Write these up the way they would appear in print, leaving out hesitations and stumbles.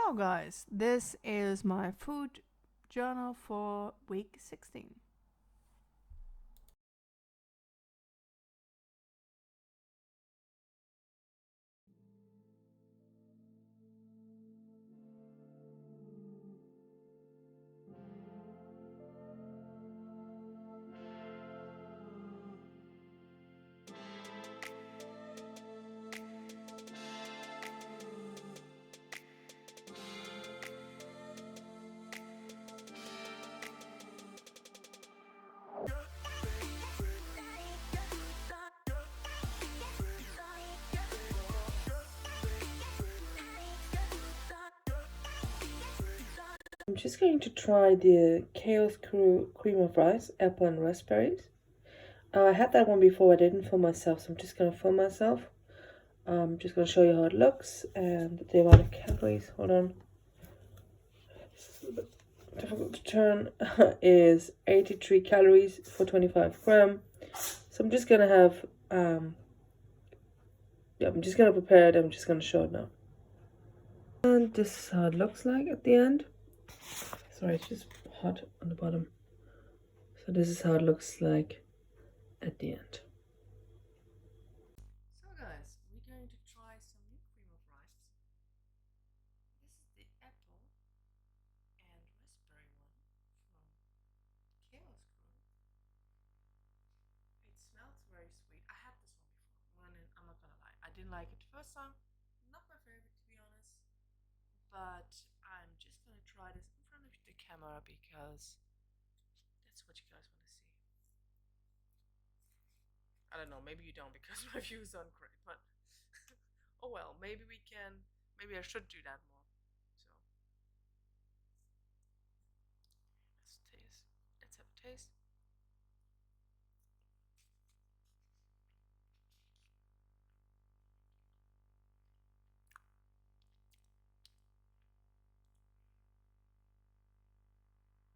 So, guys, this is my food journal for week 16. I'm just going to try the Chaos Crew cream of rice, apple and raspberries. I had that one before, I didn't film myself, so I'm just going to film myself. I'm just going to show you how it looks and the amount of calories. Hold on. This is a bit difficult to turn. Is 83 calories for 25 gram. So I'm just going to have, I'm just going to prepare it. I'm just going to show it now. And this is how it looks like at the end. Sorry, it's just hot on the bottom. So this is how it looks like at the end. So, guys, we're going to try some new cream of rice. This is the apple and raspberry one from Chaos Crew. It smells very sweet. I had this one before, and I'm not gonna lie, I didn't like it the first time. Not my favorite, to be honest. But I'm just gonna try this in front of the camera because that's what you guys want to see. I don't know, maybe you don't because my views aren't great, but oh well, maybe we can, maybe I should do that more. So let's taste, let's have a taste.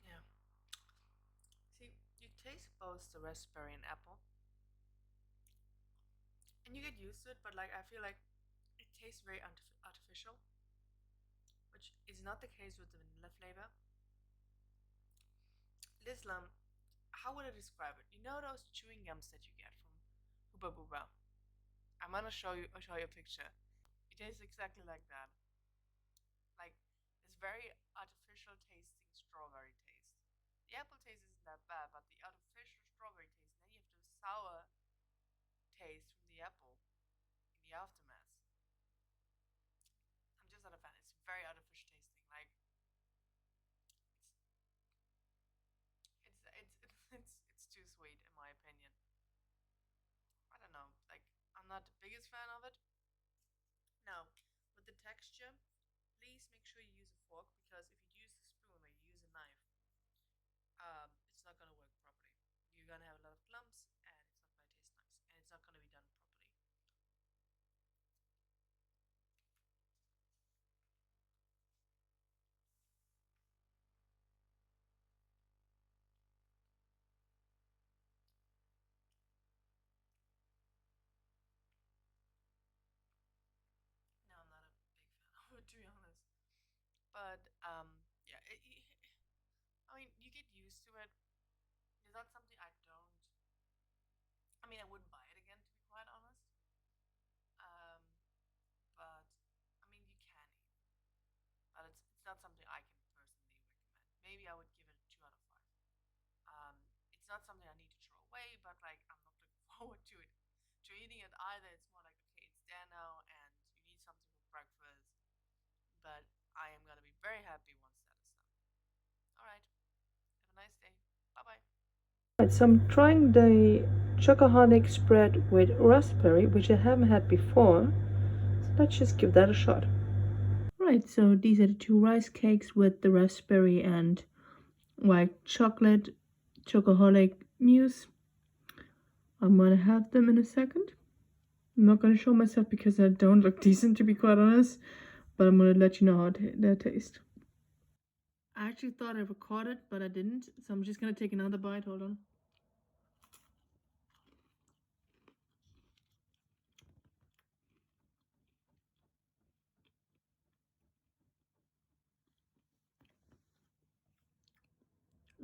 Yeah, see, you taste both the raspberry and apple, and you get used to it, but like I feel like it tastes very artificial, which is not the case with the vanilla flavor. Lislam, how would I describe it? You know those chewing gums that you get from Hooba Booba? I'm gonna show you a picture. It tastes exactly like that. Like this very artificial tasting strawberry taste. The apple taste isn't that bad, but the artificial strawberry taste, and then you have the sour taste from the apple in the aftermath. I'm just not a fan. It's very artificial tasting. Like it's too sweet in my opinion. I don't know. Like I'm not the biggest fan of it. Now, with the texture, please make sure you use a fork because if you use a spoon or you use a knife, it's not gonna work properly. You're gonna have a lot of clumps and it's not gonna taste nice and it's not gonna be done properly. No, I'm not a big fan of it to be honest. But yeah, I mean, you get used to it. It's not something I don't. I mean, I wouldn't buy it again to be quite honest. Um, but I mean, you can eat, but it's not something I can personally recommend. Maybe I would give it a 2 out of 5. Um, it's not something I need to throw away, but like I'm not looking forward to eating it either. It's more like okay, it's there now, and you need something for breakfast. But I am gonna be very happy once that is done. All right, have a nice day. Bye bye. Right, so I'm trying the chocoholic spread with raspberry, which I haven't had before. So let's just give that a shot. Right, so these are the two rice cakes with the raspberry and white chocolate chocoholic mousse. I'm gonna have them in a second. I'm not gonna show myself because I don't look decent to be quite honest, but I'm gonna let you know how they taste. I actually thought I recorded, but I didn't, so I'm just gonna take another bite. Hold on.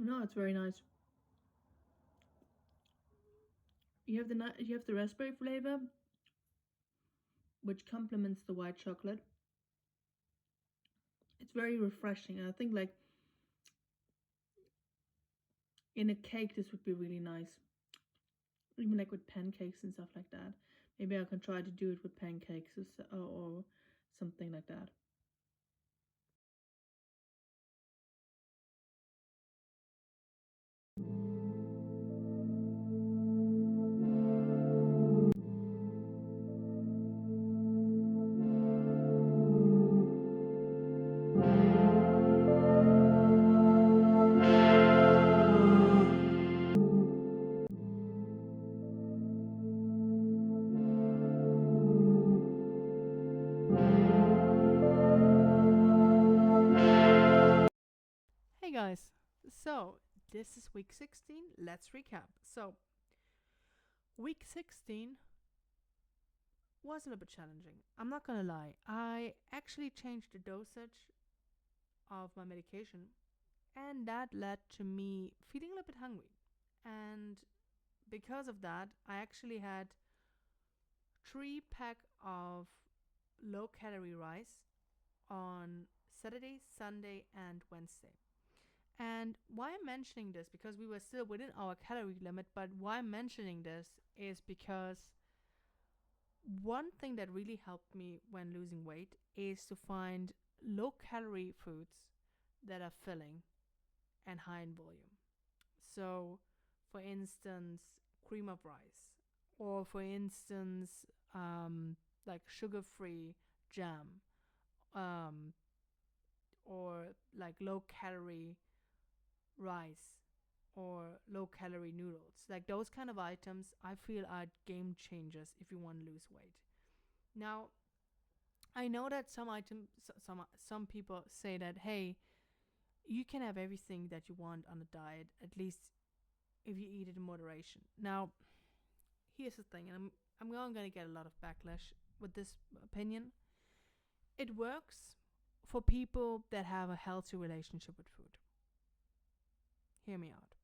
No, it's very nice. You have the raspberry flavor, which complements the white chocolate. It's very refreshing. I think like in a cake this would be really nice. Even like with pancakes and stuff like that. Maybe I can try to do it with pancakes or something like that. Hey guys, so this is week 16. Let's recap. So, week 16 was a little bit challenging. I'm not gonna lie. I actually changed the dosage of my medication, and that led to me feeling a little bit hungry. And because of that, I actually had 3 pack of low calorie rice on Saturday, Sunday, and Wednesday. And why I'm mentioning this, because we were still within our calorie limit, but why I'm mentioning this is because one thing that really helped me when losing weight is to find low calorie foods that are filling and high in volume. So, for instance, cream of rice, or for instance, like sugar free jam, um, or like low calorie rice or low calorie noodles. Like those kind of items, I feel are game changers if you want to lose weight. Now, I know that some people say that hey, you can have everything that you want on a diet, at least if you eat it in moderation. Now, here's the thing, and I'm going to get a lot of backlash with this opinion. It works for people that have a healthy relationship with food. Hear me out.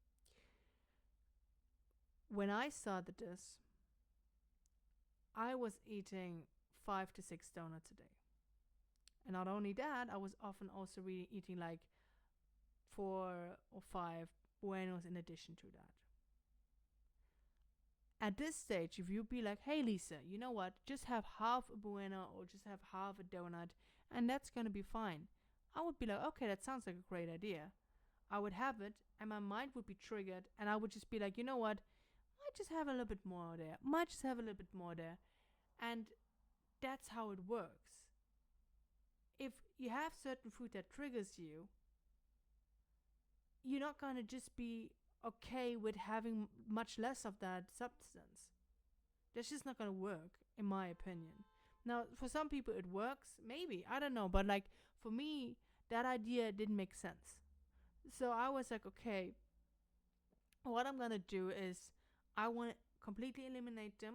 When I started this, I was eating 5 to 6 donuts a day. And not only that, I was often also really eating like 4 or 5 buenos in addition to that. At this stage, if you be like, hey Lisa, you know what, just have half a bueno or just have half a donut and that's gonna be fine, I would be like, okay, that sounds like a great idea. I would have it and my mind would be triggered and I would just be like, you know what, might just have a little bit more there, might just have a little bit more there. And that's how it works. If you have certain food that triggers you, you're not gonna just be okay with having much less of that substance. That's just not gonna work, in my opinion. Now, for some people it works, maybe, I don't know, but like for me, that idea didn't make sense. So I was like, okay, what I'm gonna do is I want to completely eliminate them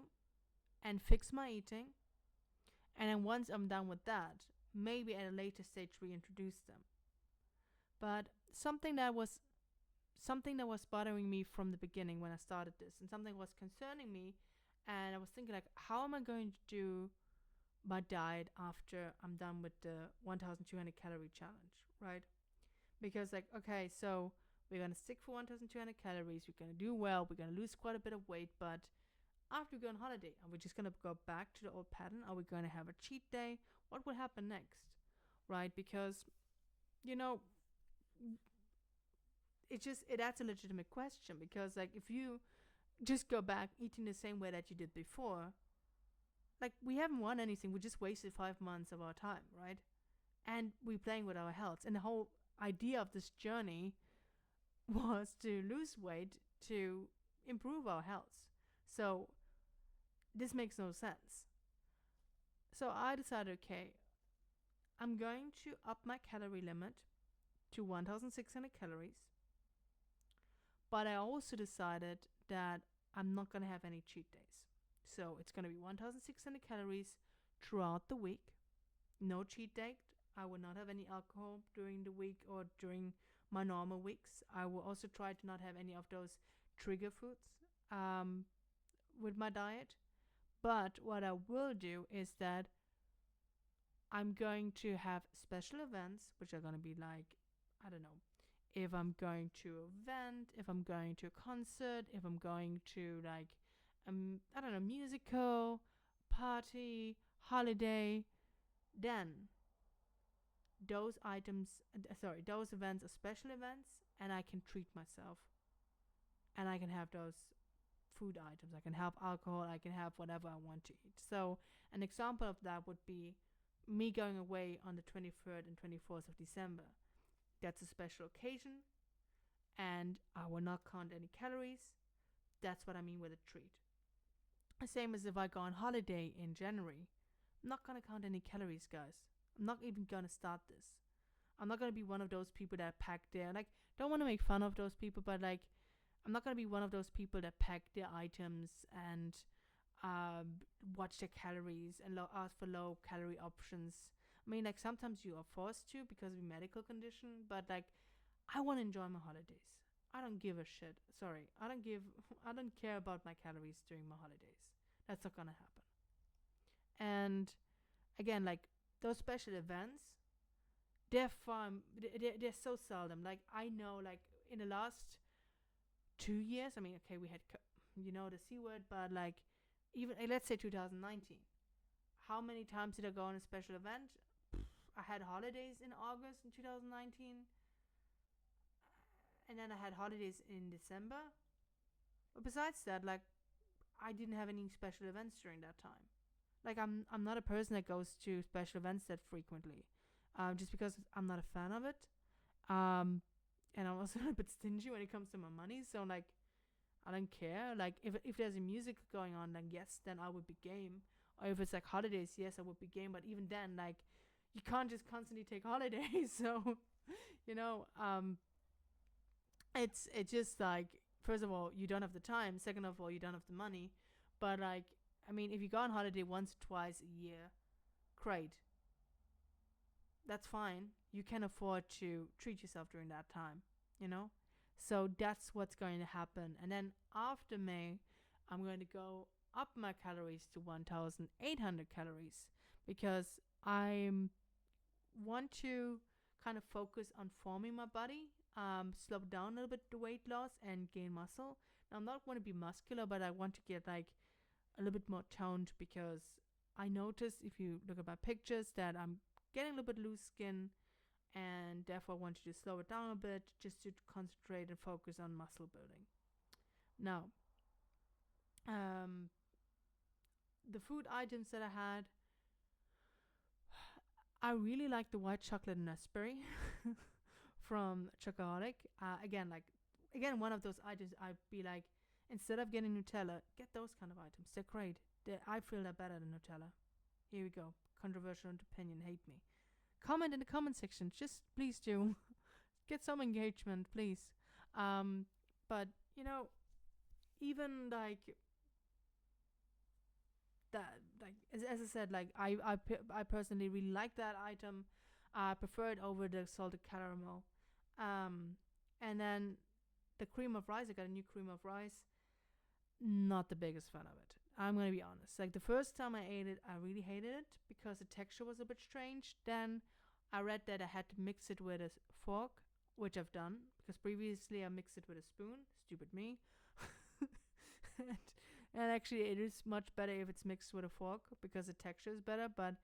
and fix my eating. And then once I'm done with that, maybe at a later stage reintroduce them. But something that was bothering me from the beginning when I started this, and something was concerning me, and I was thinking like, how am I going to do my diet after I'm done with the 1,200 calorie challenge, right? Because like, okay, so we're gonna stick for 1,200 calories, we're gonna do well, we're gonna lose quite a bit of weight, but after we go on holiday, are we just gonna go back to the old pattern? Are we gonna have a cheat day? What will happen next, right? Because you know, that's a legitimate question because like if you just go back eating the same way that you did before, like we haven't won anything. We just wasted 5 months of our time, right? And we're playing with our health. And the whole idea of this journey was to lose weight to improve our health. So this makes no sense. So I decided, okay, I'm going to up my calorie limit to 1,600 calories. But I also decided that I'm not going to have any cheat days. So it's going to be 1,600 calories throughout the week. No cheat day. I will not have any alcohol during the week or during my normal weeks. I will also try to not have any of those trigger foods with my diet. But what I will do is that I'm going to have special events, which are going to be like, I don't know, if I'm going to an event, if I'm going to a concert, if I'm going to like, I don't know, musical, party, holiday, then those events are special events, and I can treat myself, and I can have those food items. I can have alcohol. I can have whatever I want to eat. So an example of that would be me going away on the 23rd and 24th of December. That's a special occasion, and I will not count any calories. That's what I mean with a treat. Same as if I go on holiday in January. I'm not going to count any calories, guys. I'm not even going to start this. I'm not going to be one of those people that pack their, like, don't want to make fun of those people, but like, I'm not going to be one of those people that pack their items and watch their calories and ask for low calorie options. I mean, like, sometimes you are forced to because of a medical condition, but like, I want to enjoy my holidays. I don't give a shit. Sorry, I don't care about my calories during my holidays. That's not gonna happen. And again, like, those special events, they're fun. They're so seldom. Like, I know, like, in the last 2 years, I mean, okay, we had, the C word, but like, even, let's say 2019. How many times did I go on a special event? I had holidays in August in 2019, and then I had holidays in December. But besides that, like, I didn't have any special events during that time. Like, I'm not a person that goes to special events that frequently, just because I'm not a fan of it. And I'm also a bit stingy when it comes to my money. So like, I don't care. Like, if there's a music going on, then yes, then I would be game. Or if it's like holidays, yes, I would be game. But even then, like, you can't just constantly take holidays. So, you know, it's just like, first of all, you don't have the time. Second of all, you don't have the money. But like, I mean, if you go on holiday once or twice a year, great. That's fine. You can afford to treat yourself during that time, you know? So that's what's going to happen. And then after May, I'm going to go up my calories to 1,800 calories because I want to kind of focus on forming my body, slow down a little bit the weight loss and gain muscle. Now, I'm not going to be muscular, but I want to get like a little bit more toned because I noticed if you look at my pictures that I'm getting a little bit loose skin, and therefore I want you to slow it down a bit just to concentrate and focus on muscle building. Now, the food items that I had, I really like the white chocolate and raspberry from Chocoholic. Again, one of those items I'd be like, instead of getting Nutella, get those kind of items. They're great. I feel they're better than Nutella. Here we go. Controversial opinion. Hate me. Comment in the comment section. Just please do. Get some engagement, please. But, even like that, like, as I said, like, I personally really like that item. I prefer it over the salted caramel. And then the cream of rice, I got a new cream of rice. Not the biggest fan of it. I'm gonna be honest. Like, the first time I ate it, I really hated it because the texture was a bit strange. Then I read that I had to mix it with a fork, which I've done because previously I mixed it with a spoon. Stupid me. and, and actually, it is much better if it's mixed with a fork because the texture is better. But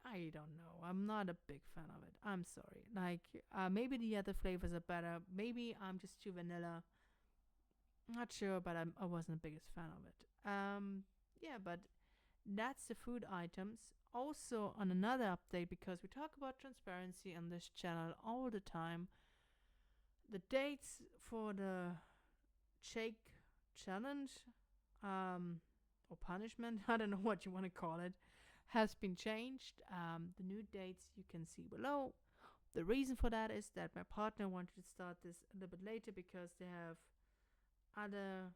I don't know. I'm not a big fan of it. I'm sorry. Like, maybe the other flavors are better. Maybe I'm just too vanilla. Not sure, but I wasn't the biggest fan of it. Yeah, but that's the food items. Also, on another update, because we talk about transparency on this channel all the time, the dates for the shake challenge, or punishment, I don't know what you want to call it, has been changed. The new dates you can see below. The reason for that is that my partner wanted to start this a little bit later because they have other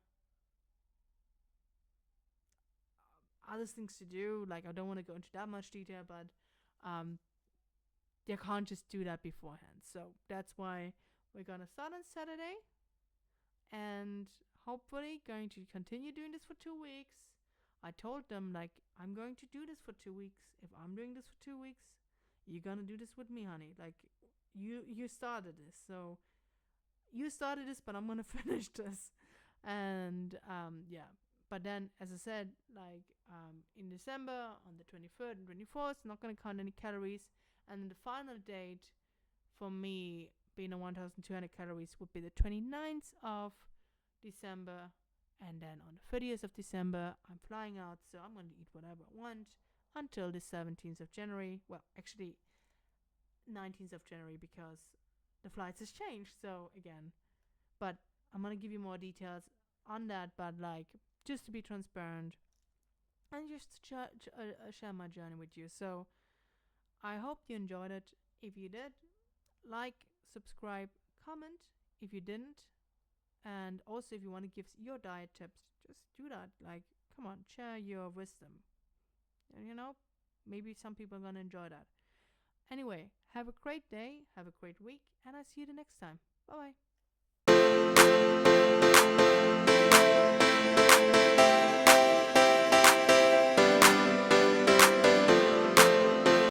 things to do. Like, I don't want to go into that much detail, but they can't just do that beforehand. So that's why we're gonna start on Saturday, and hopefully going to continue doing this for 2 weeks. I told them, like, I'm going to do this for 2 weeks. If I'm doing this for 2 weeks, you're gonna do this with me, honey. Like, you started this, so you started this, but I'm gonna finish this. And yeah. But then, as I said, like in December on the 23rd and 24th, not gonna count any calories. And then the final date for me being on 1,200 calories would be the 29th of December. And then on the 30th of December, I'm flying out, so I'm going to eat whatever I want until the 17th of January. Well, actually, 19th of January, because the flights has changed. So, again, but I'm going to give you more details on that, but like, just to be transparent and just to share my journey with you. So, I hope you enjoyed it. If you did, like, subscribe, comment. If you didn't, and also if you want to give your diet tips, just do that. Like, come on, share your wisdom. And maybe some people are going to enjoy that. Anyway, have a great day, have a great week, and I'll see you the next time. Bye bye.